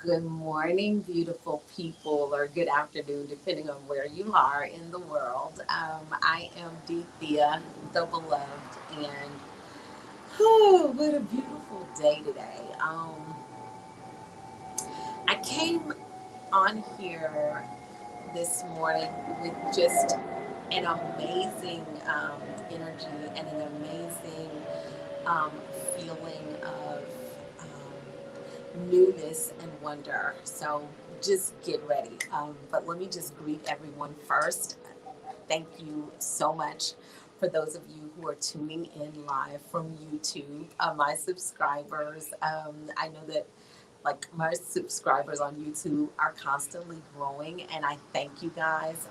Good morning, beautiful people, or good afternoon, depending on where you are in the world. I am Thea, the beloved, and what a beautiful day today. I came on here this morning with just an amazing energy and an amazing um, feeling of newness and wonder. So just get ready. But let me just greet everyone first. Thank you so much for those of you who are tuning in live from YouTube. My subscribers, I know that like my subscribers on YouTube are constantly growing, and I thank you guys.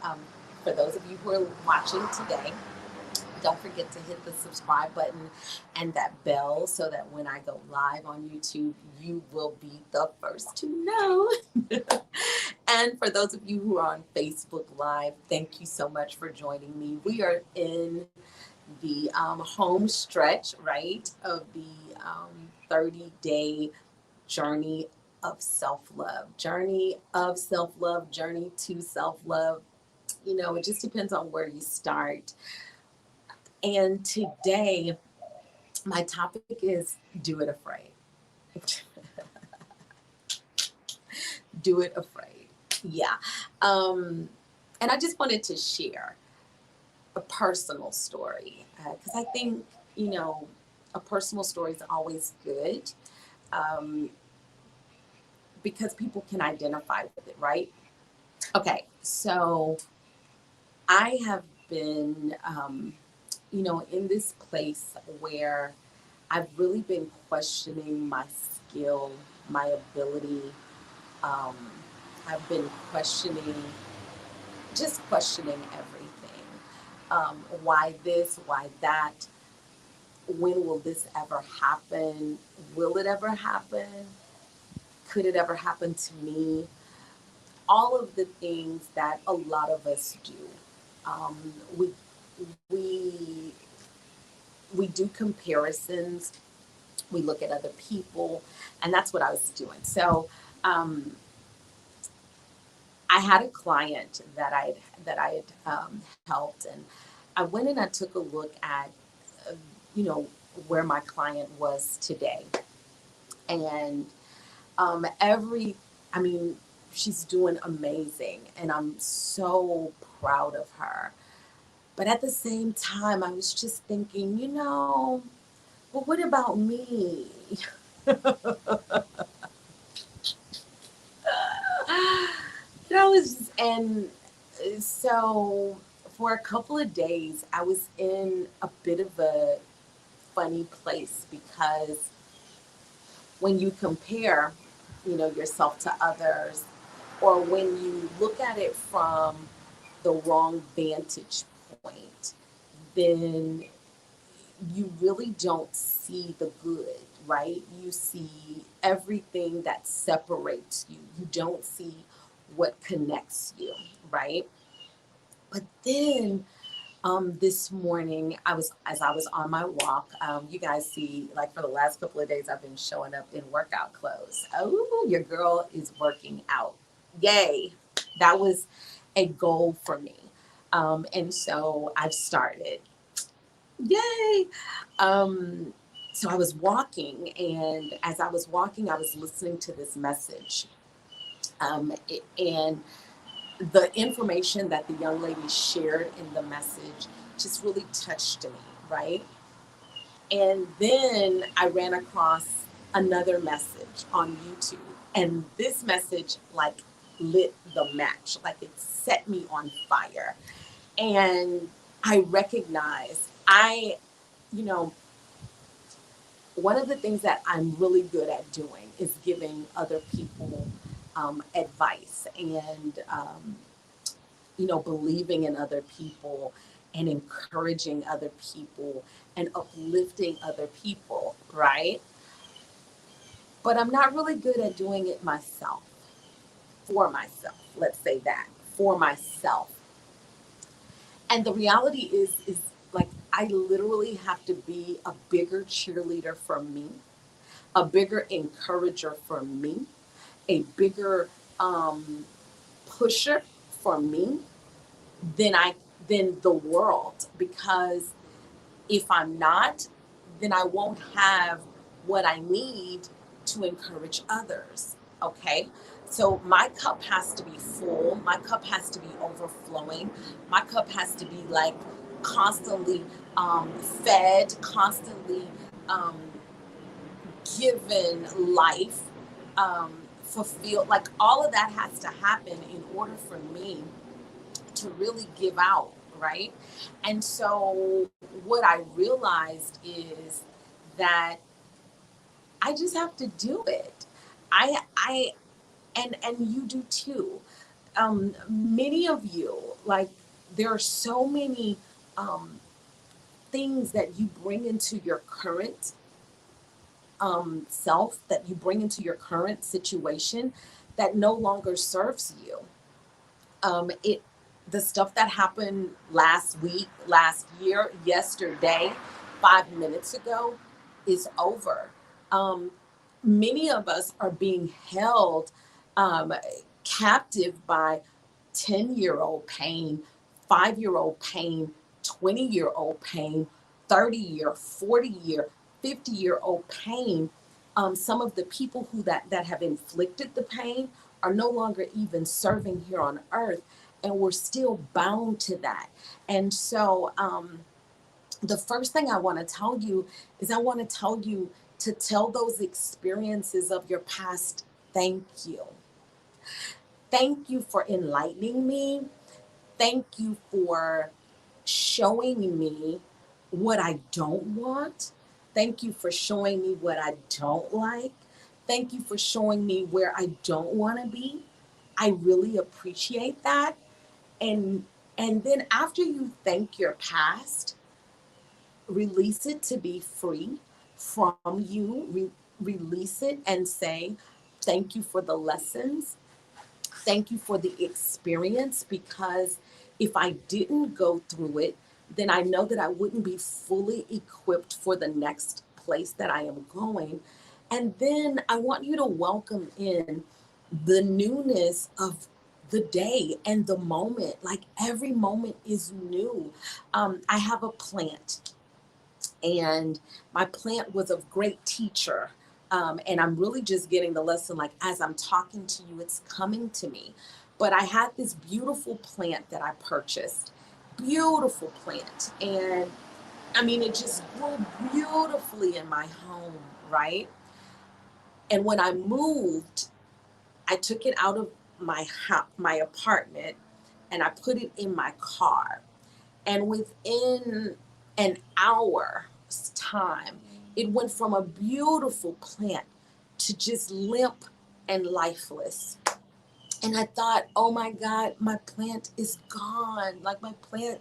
For those of you who are watching today, don't forget to hit the subscribe button and that bell so that when I go live on YouTube, you will be the first to know. And for those of you who are on Facebook Live, thank you so much for joining me. We are in the home stretch, right, of the 30-day journey of self-love, journey to self-love. It just depends on where you start. And today, my topic is do it afraid. Do it afraid. Yeah. And I just wanted to share a personal story because I think, a personal story is always good um, because people can identify with it, right? Okay. So I have been, in this place where I've really been questioning my skill, my ability. Um, I've been just questioning everything. Why this? Why that? When will this ever happen? Will it ever happen? Could it ever happen to me? All of the things that a lot of us do. We we we do comparisons. We look at other people, and that's what I was doing. So um, I had a client that I had helped, and I went and I took a look at uh, you know where my client was today, and every I mean she's doing amazing, and I'm so proud of her. But at the same time, I was just thinking, but what about me? And so for a couple of days, I was in a bit of a funny place because when you compare, yourself to others, or when you look at it from the wrong vantage point, then you really don't see the good, right? You see everything that separates you. You don't see what connects you, right? But then this morning, as I was on my walk. You guys see, like for the last couple of days, I've been showing up in workout clothes. Oh, your girl is working out! Yay! That was a goal for me, and so I've started. Yay! Um, so I was walking, and as I was walking, I was listening to this message, and the information that the young lady shared in the message just really touched me, right? And then I ran across another message on YouTube, and this message like lit the match, like it set me on fire. And I recognized you know, one of the things that I'm really good at doing is giving other people advice and believing in other people and encouraging other people and uplifting other people, right? But I'm not really good at doing it myself, for myself. Let's say that, for myself. And the reality is like I literally have to be a bigger cheerleader for me, a bigger encourager for me a bigger pusher for me than I than the world, because if I'm not, then I won't have what I need to encourage others. Okay. So my cup has to be full. My cup has to be overflowing. My cup has to be like constantly fed, constantly um, given life, fulfilled. Like all of that has to happen in order for me to really give out, right? And so what I realized is that I just have to do it. I and you do too. Many of you, like, there are so many um, things that you bring into your current self, that you bring into your current situation, that no longer serves you. It The stuff that happened last week, last year, yesterday, 5 minutes ago, is over. Um, Many of us are being held um, captive by 10-year-old pain, 5-year-old pain, 20-year-old pain, 30-year, 40-year, 50-year-old pain. Some of the people that have inflicted the pain are no longer even serving here on earth, and we're still bound to that. And so, the first thing I want to tell you is, I want to tell you to tell those experiences of your past, thank you. Thank you for enlightening me. Thank you for showing me what I don't want. Thank you for showing me what I don't like. Thank you for showing me where I don't want to be. I really appreciate that. And and then after you thank your past, release it to be free from you. Release it and say, thank you for the lessons. Thank you for the experience, because if I didn't go through it, then I know that I wouldn't be fully equipped for the next place that I am going. And then I want you to welcome in the newness of the day and the moment. Like, every moment is new. I have a plant, and my plant was a great teacher. And I'm really just getting the lesson, like, as I'm talking to you, it's coming to me. But I had this beautiful plant that I purchased, beautiful plant. And I mean, it just grew beautifully in my home, right? And when I moved, I took it out of my apartment, and I put it in my car. And within an hour's time, it went from a beautiful plant to just limp and lifeless. And I thought, oh my God, my plant is gone. Like, my plant,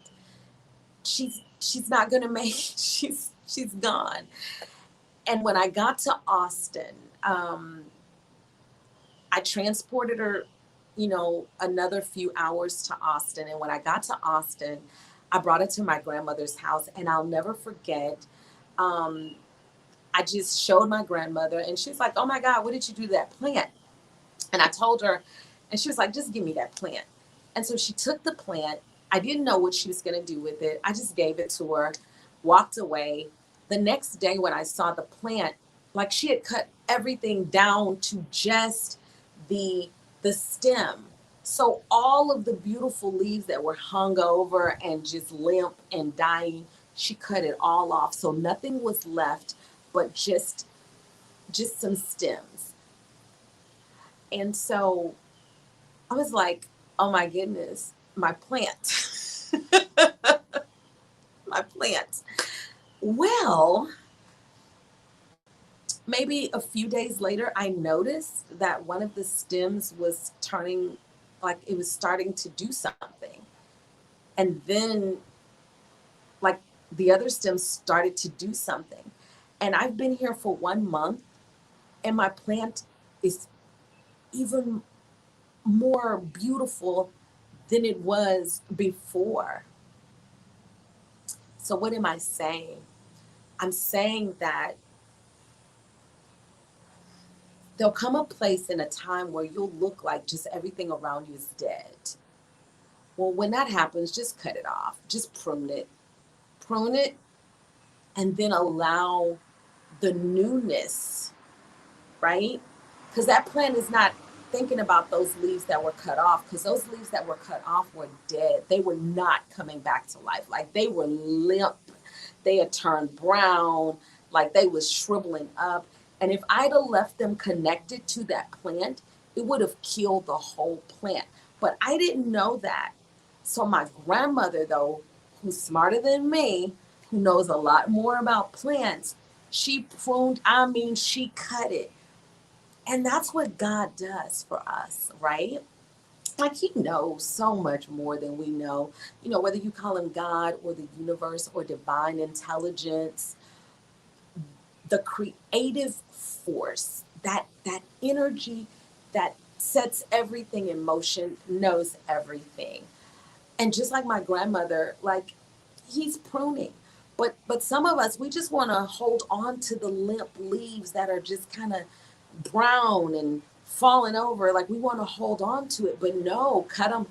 she's not gonna make it. She's gone. And when I got to Austin, I transported her, another few hours to Austin. And when I got to Austin, I brought it to my grandmother's house. And I'll never forget, um, I just showed my grandmother, and she was like, oh my God, what did you do to that plant? And I told her, and she was like, just give me that plant. And so she took the plant. I didn't know what she was going to do with it. I just gave it to her, walked away. The next day, when I saw the plant, like, she had cut everything down to just the the stem. So all of the beautiful leaves that were hung over and just limp and dying, she cut it all off. So nothing was left but just some stems. And so I was like, oh my goodness, my plant. My plant. Well, maybe a few days later, I noticed that one of the stems was turning, like, it was starting to do something. And then, like, the other stems started to do something. And I've been here for 1 month, and my plant is even more beautiful than it was before. So, what am I saying? I'm saying that there'll come a place in a time where you'll look like just everything around you is dead. Well, when that happens, just cut it off. Just prune it. Prune it, and then allow the newness, right? Because that plant is not thinking about those leaves that were cut off, because those leaves that were cut off were dead. They were not coming back to life. Like, they were limp. They had turned brown, like they was shriveling up. And if I'd have left them connected to that plant, it would have killed the whole plant. But I didn't know that. So my grandmother, though, who's smarter than me, who knows a lot more about plants, she pruned, I mean, she cut it. And that's what God does for us, right? Like, he knows so much more than we know. You know, whether you call him God or the universe or divine intelligence, the creative force, that energy that sets everything in motion, knows everything. And just like my grandmother, like, he's pruning. But some of us, we just want to hold on to the limp leaves that are just kind of brown and falling over. Like, we want to hold on to it, but no, cut them.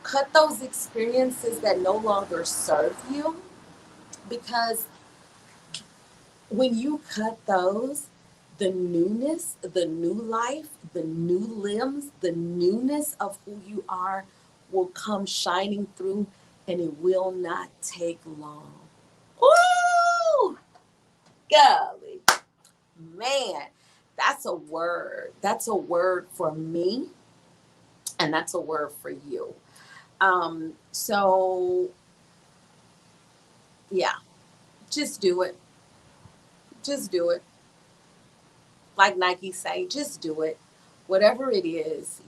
Cut those experiences that no longer serve you, because when you cut those, the newness, the new life, the new limbs, the newness of who you are will come shining through, and it will not take long. Woo! Golly. Man, that's a word. That's a word for me, and that's a word for you. So yeah, just do it. Just do it. Like Nike say, just do it. Whatever it is,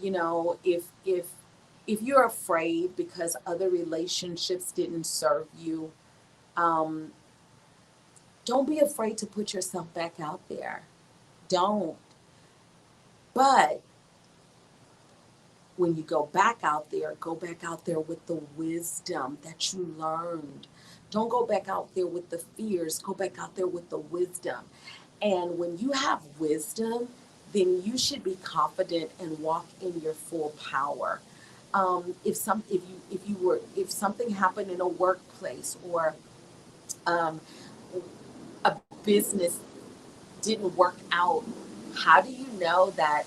if you're afraid because other relationships didn't serve you, um, don't be afraid to put yourself back out there. Don't. But when you go back out there with the wisdom that you learned. Don't go back out there with the fears. Go back out there with the wisdom. And when you have wisdom, then you should be confident and walk in your full power. If something happened in a workplace, or um, a business didn't work out, how do you know that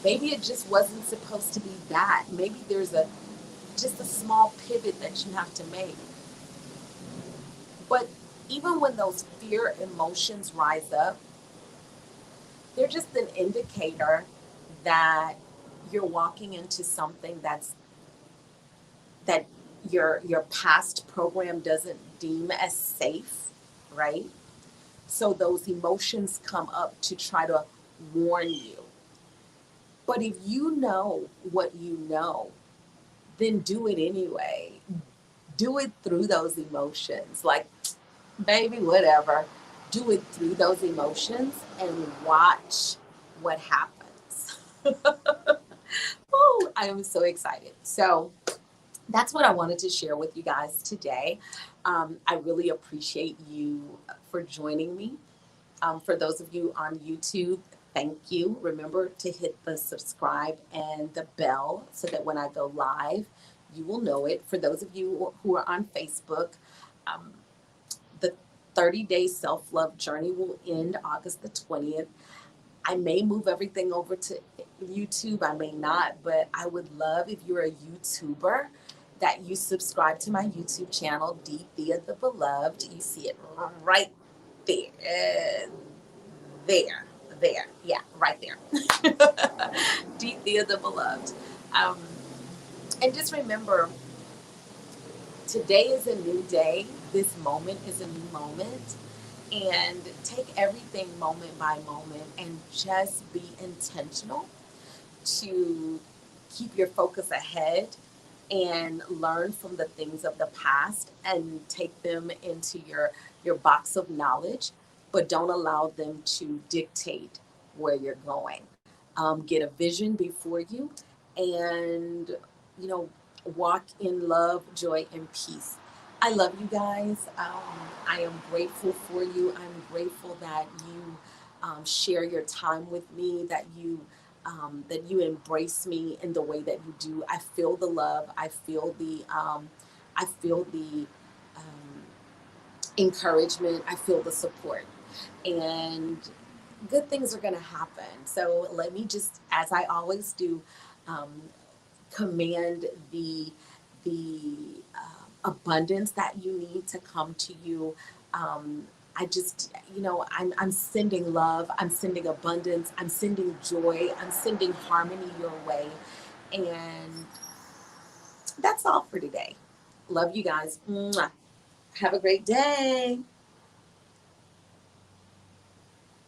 maybe it just wasn't supposed to be that? Maybe there's just a small pivot that you have to make. But even when those fear emotions rise up, they're just an indicator that you're walking into something that your past program doesn't deem as safe, right? So those emotions come up to try to warn you. But if you know what you know, then do it anyway. Do it through those emotions. Like, baby, whatever. Do it through those emotions and watch what happens. Oh, I am so excited. So that's what I wanted to share with you guys today. I really appreciate you for joining me. For those of you on YouTube, thank you. Remember to hit the subscribe and the bell so that when I go live, you will know it. For those of you who are on Facebook, um, the 30-day self-love journey will end August the 20th. I may move everything over to YouTube. I may not, but I would love, if you're a YouTuber, that you subscribe to my YouTube channel, D. Thea the Beloved. You see it right there. There. Yeah, right there. D. Thea the Beloved. Um, and just remember, today is a new day. This moment is a new moment. And take everything moment by moment and just be intentional to keep your focus ahead and learn from the things of the past and take them into your box of knowledge, but don't allow them to dictate where you're going. Get a vision before you, and you know walk in love, joy, and peace. I love you guys. I am grateful for you. I'm grateful that you share your time with me, that you embrace me in the way that you do. I feel the love. I feel the um, encouragement. I feel the support, and good things are going to happen. So let me just, as I always do, um, command the abundance that you need to come to you. I just, I'm sending love, I'm sending abundance, I'm sending joy, I'm sending harmony your way. And that's all for today. Love you guys. Mwah. Have a great day.